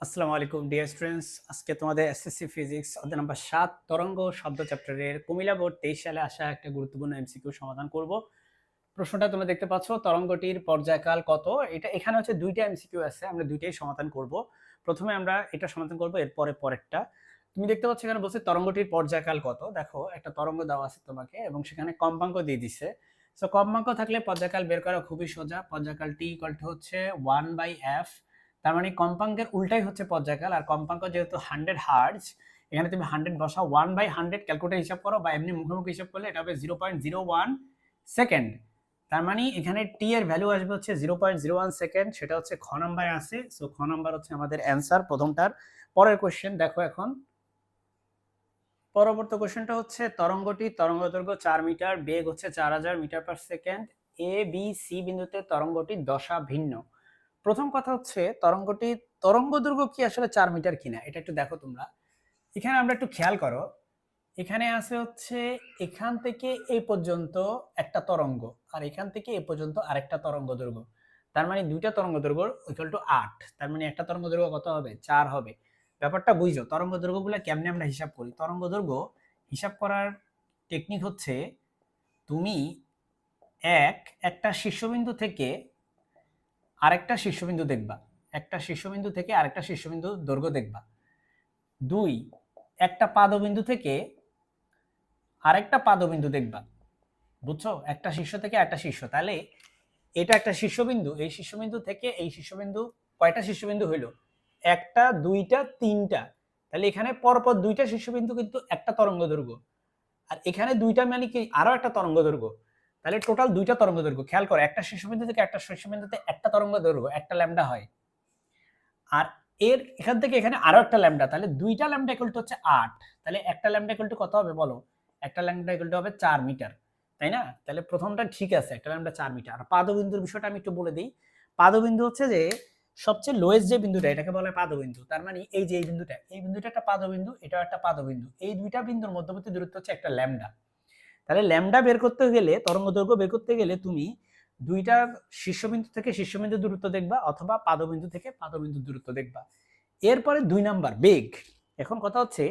আসসালামু আলাইকুম dear students. আজকে তোমাদের এসএসসি ফিজিক্স অধ্যায় নাম্বার 7 তরঙ্গ শব্দ চ্যাপ্টারের কুমিল্লা বোর্ড 23 সালে আসা একটা গুরুত্বপূর্ণ এমসিকিউ সমাধান করব। প্রশ্নটা তোমরা দেখতে পাচ্ছ, তরঙ্গটির পর্যায়কাল কত। এখানে হচ্ছে দুইটা এমসিকিউ আছে, আমরা দুইটাই সমাধান করব। প্রথমে আমরা এটা সমাধান করব, এরপরে পরেরটা। তুমি দেখতে পাচ্ছ এখানে বলছে তরঙ্গটির পর্যায়কাল কত। দেখো একটা তরঙ্গ দেওয়া আছে তোমাকে এবং সেখানে কম্পাঙ্ক দিয়ে দিছে। সো কম্পাঙ্ক থাকলে পর্যায়কাল বের করা খুবই সোজা। পর্যায়কাল টি ইকুয়াল টু হচ্ছে 1/f। তার মানে কম্পাঙ্কের উল্টাই হচ্ছে পর্যায়কাল। আর কম্পাঙ্ক যেহেতু 100 হার্টজ, এখানে তুমি 100 বসাও, 1/100 ক্যালকুলেটর হিসাব করো বা এমনি মুখে হিসাব করলে এটা হবে 0.01 সেকেন্ড। তার মানে এখানে টি এর ভ্যালু আসবে হচ্ছে 0.01 সেকেন্ড। সেটা হচ্ছে খ নাম্বারে আছে। সো খ নাম্বার হচ্ছে আমাদের অ্যান্সার প্রথমটার। পরের কোশ্চেন দেখো এখন। পরবর্তী কোশ্চেনটা হচ্ছে তরঙ্গটি তরঙ্গদৈর্ঘ্য 4 মিটার, বেগ হচ্ছে 4000 metre per second. A B C বিন্দুতে তরঙ্গটির দশা ভিন্ন। প্রথম কথা হচ্ছে তরঙ্গ দৈর্ঘ্য কি আসলে 4 মিটার কিনা এটা একটু দেখো তোমরা। এখানে আমরা একটু খেয়াল করো, এখানে আছে হচ্ছে এখান থেকে এই পর্যন্ত একটা তরঙ্গ, আর এখান থেকে এই পর্যন্ত আরেকটা তরঙ্গ দৈর্ঘ্য। তার মানে দুইটা তরঙ্গ দৈর্ঘ্য ইকুয়াল টু 8। তার মানে একটা তরঙ্গ দৈর্ঘ্য কত হবে? 4 হবে। ব্যাপারটা বুঝছো? তরঙ্গ দৈর্ঘ্যগুলো কেমনে আমরা হিসাব করি? তরঙ্গ দৈর্ঘ্য হিসাব করার টেকনিক হচ্ছে, তুমি একটা শীর্ষবিন্দু থেকে আরেকটা শীর্ষবিন্দু দেখবা, একটা শীর্ষবিন্দু থেকে আরেকটা শীর্ষবিন্দু দৈর্ঘ্য দেখবা। 2, একটা পাদবিন্দু থেকে আরেকটা পাদবিন্দু দেখবা। বুঝছো? একটা শীর্ষ থেকে একটা শীর্ষ, তাহলে এটা একটা শীর্ষবিন্দু, এই শীর্ষবিন্দু থেকে এই শীর্ষবিন্দু কয়টা শীর্ষবিন্দু হইলো? একটা, দুইটা, তিনটা। তাহলে এখানে পরপর দুইটা শীর্ষবিন্দু কিন্তু একটা তরঙ্গ দৈর্ঘ্য, আর এখানে দুইটা মানে কি আরো একটা তরঙ্গ দৈর্ঘ্য। তাহলে টোটাল দুইটা তরঙ্গ দৈর্ঘ্য। খেয়াল করো, একটা শীর্ষবিন্দু থেকে একটা শীর্ষবিন্দুতে একটা তরঙ্গ দৈর্ঘ্য, একটা ল্যামডা হয়। আর এর এখান থেকে এখানে আরো একটা ল্যামডা, তাহলে দুইটা ল্যামডা ইকুয়াল টু হচ্ছে 8। তাহলে একটা ল্যামডা ইকুয়াল টু কত হবে বলো? একটা ল্যামডা ইকুয়াল টু হবে 4 মিটার, তাই না? তাহলে প্রথমটা ঠিক আছে, একটা ল্যামডা 4 মিটার। আর পাদবিন্দুর বিষয়টা আমি একটু বলে দিই। পাদবিন্দু হচ্ছে যে সবচেয়ে লোয়েস্ট যে বিন্দুটা, এটাকে বলা হয় পাদবিন্দু। তার মানে এই যে এই বিন্দুটা একটা পাদবিন্দু, এটাও একটা পাদবিন্দু। এই দুইটা বিন্দুর মধ্যবর্তী দূরত্ব হচ্ছে একটা ল্যামডা। তাহলে ল্যামডা বের করতে গেলে, তরঙ্গ দৈর্ঘ্য বের করতে গেলে তুমি দুইটা শীর্ষবিন্দু থেকে শীর্ষবিন্দু দূরত্ব দেখবা, অথবা পাদবিন্দু থেকে পাদবিন্দু দূরত্ব দেখবা। এরপরে 2 নাম্বার বেগ। এখন কথা হচ্ছে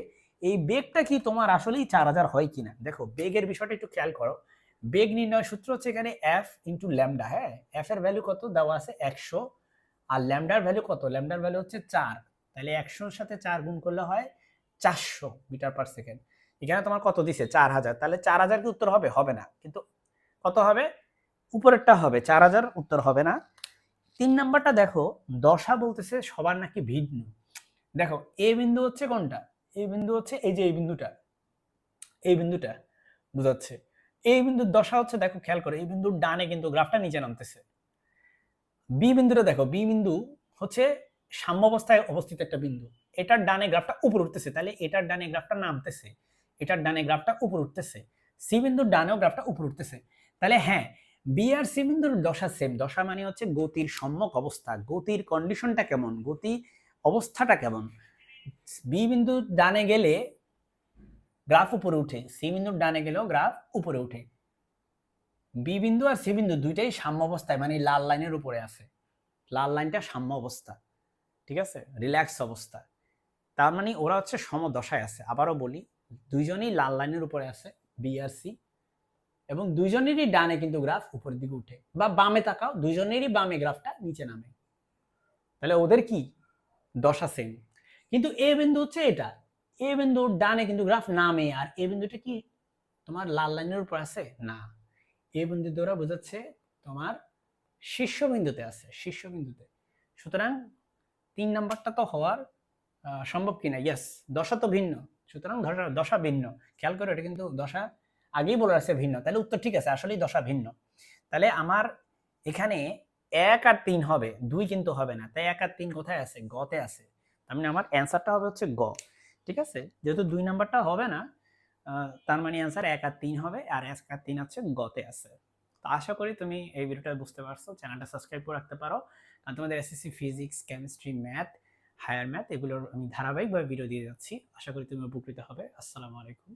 এই বেগটা কি তোমার আসলেই 4000 হয় কিনা। দেখো বেগের বিষয়টা একটু খেয়াল করো। বেগ নির্ণয় সূত্র হচ্ছে এখানে এফ ইন্টু ল্যামডা। হ্যাঁ, এফ এর ভ্যালু কত দেওয়া আছে? 100। আর ল্যামডার ভ্যালু কত? ল্যামডার ভ্যালু হচ্ছে 4। তাহলে 100 এর সাথে 4 গুণ করলে হয় 400 মিটার পার সেকেন্ড। এখানে তোমার কত দিছে? 4000। তাহলে 4000 কি উত্তর হবে? হবে না। কিন্তু কত হবে? উপরেরটা হবে। 4000 উত্তর হবে না। 3 নাম্বারটা দেখো, দশা বলতেছে সবার নাকি ভিন্ন। দেখো এ বিন্দু হচ্ছে কোনটা? এই বিন্দু হচ্ছে এই যে এই বিন্দুটা বুঝাচ্ছে। এই বিন্দুর দশা হচ্ছে, দেখো খেয়াল করে, এই বিন্দুর ডানে কিন্তু গ্রাফটা নিচে নামতেছে। বি বিন্দুটা দেখো, বি বিন্দু হচ্ছে সাম্যাবস্থায় অবস্থিত একটা বিন্দু। এটার ডানে গ্রাফটা উপরে উঠতেছে, তাহলে এটার ডানে গ্রাফটা নামতেছে, এটার ডানে গ্রাফটা উপরে উঠতেছে। সি বিন্দুর ডানেও গ্রাফটা উপরে উঠতেছে। তাহলে হ্যাঁ, বি আর সি বিন্দুর দশা সেম। দশা মানে হচ্ছে গতির সম্যক অবস্থা, গতির কন্ডিশনটা কেমন, গতি অবস্থাটা কেমন। বি বিন্দুর ডানে গেলে গ্রাফ উপরে উঠে, সি বিন্দুর ডানে গেলেও গ্রাফ উপরে উঠে। বি বিন্দু আর সি বিন্দু দুইটাই সাম্য অবস্থায়, মানে লাল লাইনের উপরে আছে। লাল লাইনটা সাম্য অবস্থা, ঠিক আছে, রিল্যাক্স অবস্থা। তার মানে ওরা হচ্ছে সমদশায় আছে। আবারও বলি, দুইজনই লাল লাইনের উপরে আছে, বি আর সি, এবং দুইজনেরই ডানে কিন্তু গ্রাফ উপরের দিকে উঠে, বা বামে তাকাও, দুইজনেরই বামে গ্রাফটা নিচে নামে। তাহলে ওদের কি দশা সেম। কিন্তু এ বিন্দু হচ্ছে এটা, এ বিন্দু ডানে কিন্তু গ্রাফ নামে, আর এ বিন্দুটা কি তোমার লাল লাইনের উপর আছে? না, এ বিন্দু দ্বারা বোঝাচ্ছে তোমার শীর্ষবিন্দুতে আছে, শীর্ষবিন্দুতে। সুতরাং 3 নাম্বারটা তো হওয়ার সম্ভব কিনা? ইয়েস, দশা তো ভিন্ন, সুতরাং দশা ভিন্ন। খেয়াল করো, এটা কিন্তু দশা আগেই বলে আছে ভিন্ন, তাহলে উত্তর ঠিক আছে, আসলেই দশা ভিন্ন। তাহলে আমার এখানে 1 আর 3 হবে, 2 কিন্তু হবে না। তাই 1 আর 3 কোথায় আছে? গতে আছে। তার মানে আমার অ্যান্সারটা হবে হচ্ছে গ। ঠিক আছে, যেহেতু 2 নাম্বারটা হবে না, তার মানে অ্যান্সার 1 আর 3 হবে, আর 1 আর 3 হচ্ছে গতে আছে। তো আশা করি তুমি এই ভিডিওটা বুঝতে পারছো। চ্যানেলটা সাবস্ক্রাইব করে রাখতে পারো, কারণ তোমাদের SSC physics, chemistry, math, higher math এগুলোর আমি ধারাবাহিকভাবে ভিডিও দিয়ে যাচ্ছি। আশা করি তুমি উপকৃত হবে। আসসালামু আলাইকুম।